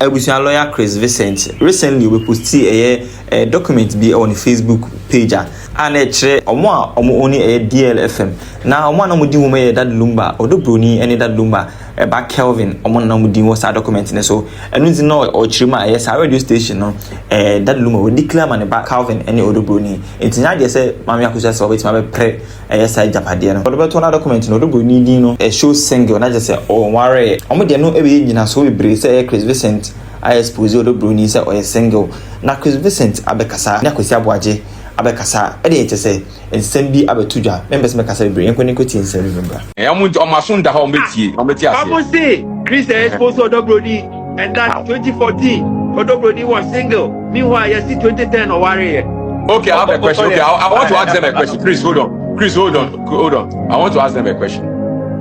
Abusia lawyer Chris Vincent recently we posted a document be on Facebook page and actually omo only a DLFM now omo na mudi wo me that Lumba odo broni any that Lumba ba Kelvin omo na mudi wo sa document ne so enu nti no o chirima yes radio station no that Lumba we declare man ba Kelvin any odo broni enti na de say mama Akosua say obeti ma be pre yes Ghpagetv no odo beto na document no odo broni din no show single na just say o ware omo de no e be nyina so be bre say Chris Vincent I expose odo broni say o single na Chris Vincent abekasa na Akosua Boaje abekasa e dey say ensem bi abetudwa members mekasa be bre enko ti ensem remember omasun da ha ometie ase say Chris expose odo broni and that 2014 odo broni was single meanwhile you see 2010 or worry. Okay, I have a question. Okay, I want to ask them a question. Chris, hold on. I want to ask them a question.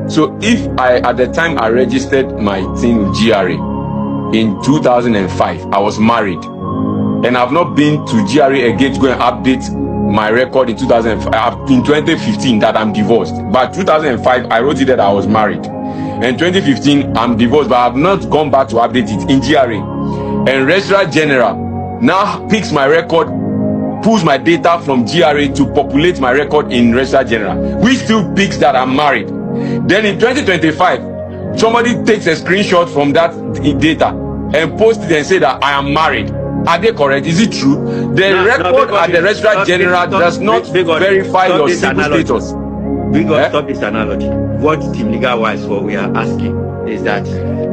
So if at the time I registered my thing with GRA in 2005, I was married and I've not been to GRA again to go and update my record in 2015 that I'm divorced. But 2005, I wrote it that I was married. And 2015, I'm divorced, but I've not gone back to update it in GRA. And Registrar General now picks my record, pulls my data from GRA to populate my record in Registrar General, which still picks that I'm married. Then in 2025, somebody takes a screenshot from that data and posts it and say that I am married. Are they correct? Is it true? The record at the Registrar General does not verify your civil status. We got to stop this analogy. What TeamLegalwives for we are asking is that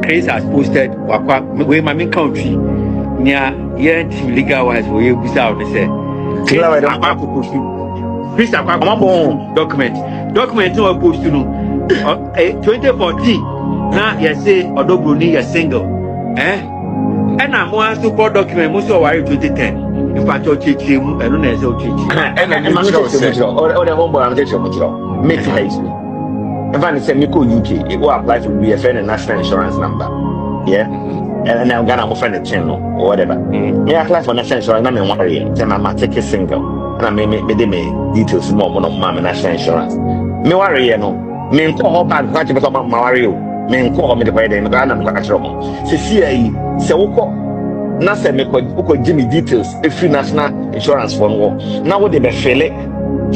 Chris has posted where my main country near here TeamLegalwives for you without say Chris document no post to no 2014 now you say odo broni you single and I'm one support document most of 2010 in fact ochichi mu eno na say ochichi or the homeboy I'm just your make it if I say me go UK it will apply to be a friend national insurance number and I'm gonna friend a channel or whatever me apply for national insurance na me worry say my take a single and I me details more on my national insurance me worry no me nko ho bank ka chebe so ma worry o me nko ho me de kwa dey me ga na me ka chero mo se see ayi se woko na se me ko give me details if national insurance for no na wo dey be fill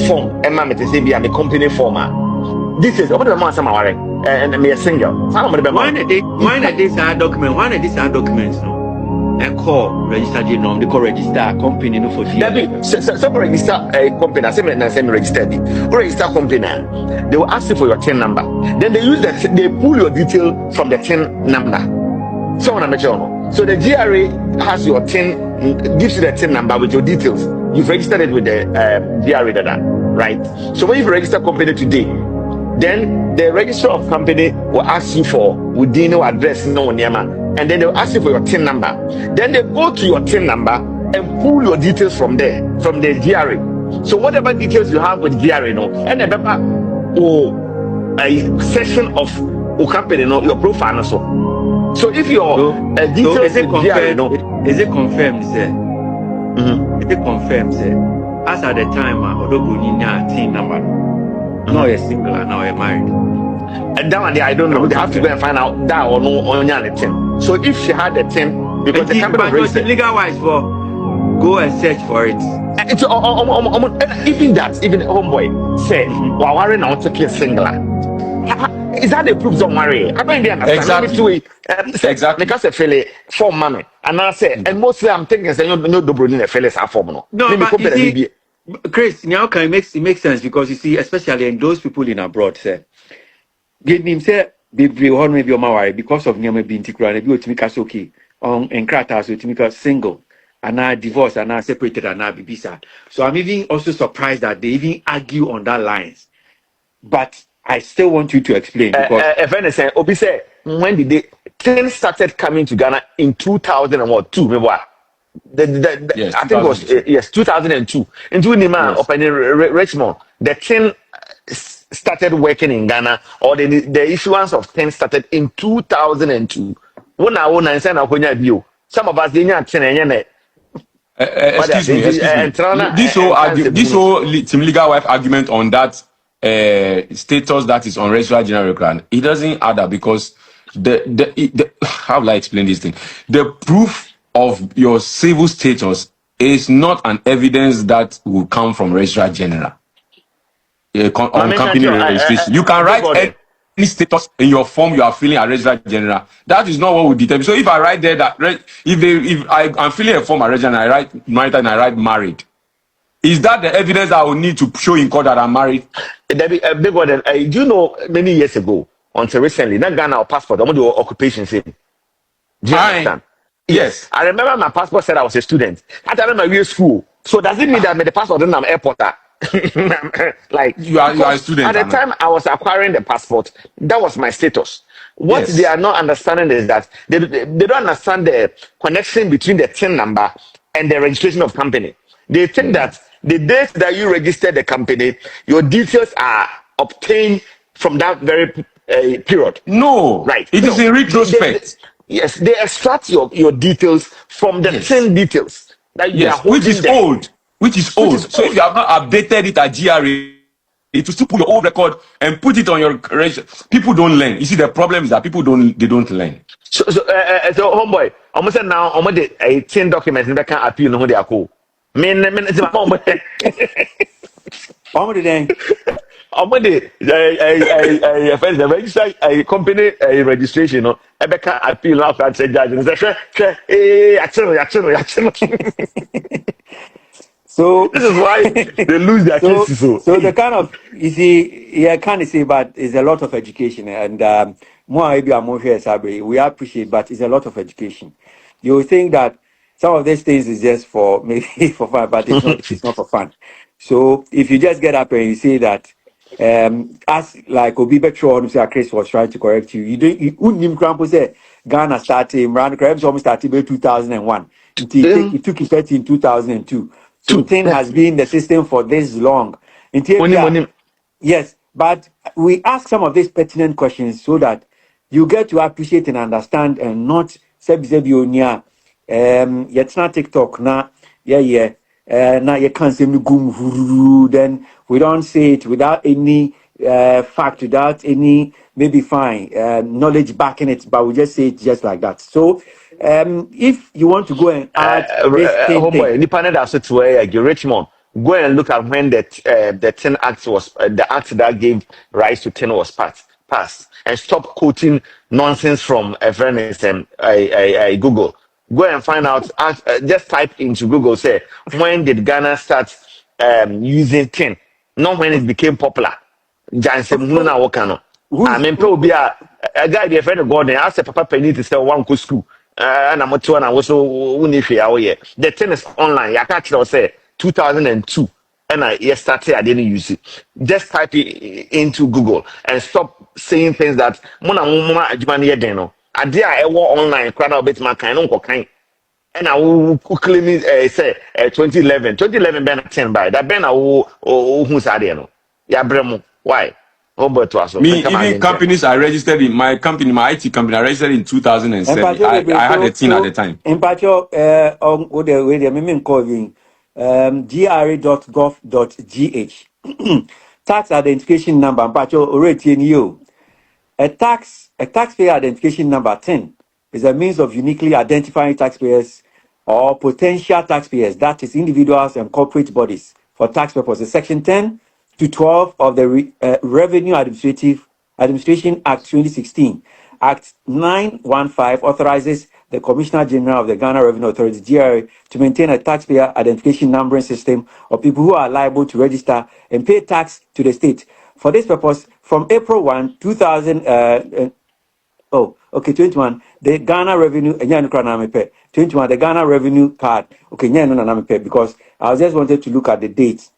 form e ma me te say be a company form this is what the man say ma worry and me a single how am be one of these documents no and call register the norm, they call register company no for so register a company. I say me register register company. They will ask you for your TIN number. Then they pull your detail from the TIN number. So on a so the GRA has your TIN, gives you the TIN number with your details. You've registered it with the GRA data, right? So when you register company today, then the registrar of company will ask you for within your address no name. And then they'll ask you for your TIN number. Then they go to your TIN number and pull your details from there, from the GRA. So whatever details you have with GRA, and a section of company, your profile also. So if your details so is it with GRA, is it confirmed, sir? Is it confirmed, sir? As at the time, although you need TIN number, now you're single and now you're married. And that one, I don't know. They have to go and find out that or no on the TIN. So if she had the TIN, because the company registered, legal-wise for go and search for it. It's even that, even homeboy say, "Well, we're now taking singular." Is that the proof of marry? I don't understand. Exactly. Exactly. Because a fella form money, and I say, and mostly I'm thinking, say, no dobro in a fella's form. No, but you see, Chris, now can it makes sense because you see, especially in those people in abroad, say. Give him say be one maybe on because of near maybe integral and be ultimate okay on enkrata so ultimate single and now divorced and now separated and now bibisa. So I'm even also surprised that they even argue on that lines. But I still want you to explain because if anything, Obi say when did they things started coming to Ghana in 2002, maybe what? Yes, I think it was 2002. Into Nima opening Richmond, the thing started working in Ghana, or the issuance of 10 started in 2002. When I own and send a view, some of us didn't say excuse me. This whole TeamLegalwives argument on that status that is on Registrar General record, it doesn't add up because how will I explain this thing? The proof of your civil status is not an evidence that will come from Registrar General on company registration. You can write any status in your form you are filling at Registrar General. That is not what will determine. So if I write there that if I'm filling a form at Registrar and I write marital and I write married, is that the evidence I will need to show in court that I'm married? Big one. Do you know many years ago, until recently, not Ghana or passport, I'm doing occupation same. Do you understand? Yes. I remember my passport said I was a student. I tell my real school. So does it mean that the passport didn't have airport? Like you are a student. At the time I was acquiring the passport, that was my status. What they are not understanding is that they don't understand the connection between the TIN number and the registration of company. They think that the date that you registered the company, your details are obtained from that very period. No, right? It is in retrospect. Yes, they extract your details from the TIN details. That you are which is them. old. Which is old. So if you have not updated it at GRA, it will still put your old record and put it on your register. People don't learn. You see, the problem is that people don't learn. So homeboy, almost now, almost the 10 documents in the can appeal no they are cool. It's my mom. Almost then. Almost the first the register a company registration no. Ebeka appeal after I said judge. So this is why they lose their cases. So the kind of you see, yeah, can't say, but it's a lot of education, and more we appreciate, but it's a lot of education. You think that some of these things is just for maybe for fun, but it's not. It's not for fun. So if you just get up and you say that, as like Obi Betro, Chris was trying to correct you, you don't say Ghana started, Rand almost started in 2001. It took effect in 2002. So thing has been the system for this long. Yes, but we ask some of these pertinent questions so that you get to appreciate and understand and not sebionia it's not TikTok na now you can't say then we don't say it without any fact, without any maybe knowledge backing it, but we just say it just like that. So if you want to go and add this thing, Richmond, go and look at when the 10 Act was the act that gave rise to 10 was passed, and stop quoting nonsense from a friend and Google. Go and find out. Just type into Google. Say when did Ghana start using 10? Not when it became popular. Jansen Muna Wakano. I mean, probably a guy, a friend of God, and asked a papa penny to sell one school. And I'm two and I was so unified. The 10 is online. I catch it say 2002. And I started, I didn't use it. Just type it into Google and stop saying things that Mona Ajmani Deno. I dare I war online, crowd a bit my kind of kind. And I will claim it, say 2011. 2011 Ben 10 by that Ben who's Adiano. Yeah, Bremo. Why? Even companies are registered in my company, my IT company, I registered in 2007. I had a team at the time. In Pacho, on the way they calling gra.gov.gh. Tax identification number, Pacho already in you. A taxpayer identification number 10 is a means of uniquely identifying taxpayers or potential taxpayers, that is individuals and corporate bodies, for tax purposes. Section 10 to 12 of the Revenue Administration Act 2016. Act 915 authorizes the Commissioner General of the Ghana Revenue Authority, GRA, to maintain a taxpayer identification numbering system of people who are liable to register and pay tax to the state. For this purpose, from April 1, 21, the Ghana Revenue, 21, the Ghana Revenue Card, because I just wanted to look at the dates,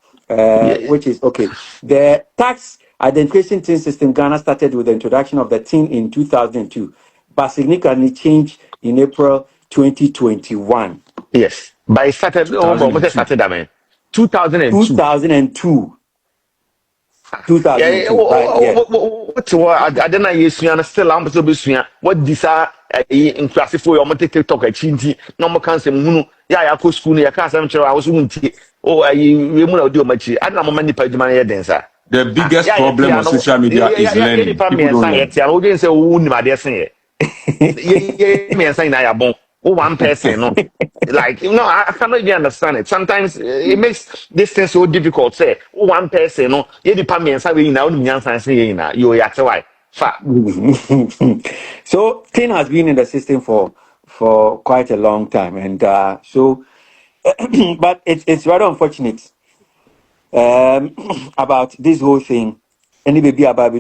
which is, the tax identification TIN system, Ghana started with the introduction of the TIN in 2002, but significantly changed in April 2021. Yes, by started, 2002. 2002. 2002. I don't know. You still am so busy. What this in class for your TikTok chinti no more can say munu ya ko school ya ka sam chere I was unti we mu na odi o machi ana mo mani pa djuma ye densa. The biggest problem on social media is learning. People don't learn. Say who ni ma de sen ye Me saying that you're born. Oh, one person, no. Like, I cannot even understand it. Sometimes it makes this thing so difficult. Say, oh, one person, no. You depend me and say, now, you are why. So thing has been in the system for quite a long time, and so but it's rather unfortunate about this whole thing. Any baby about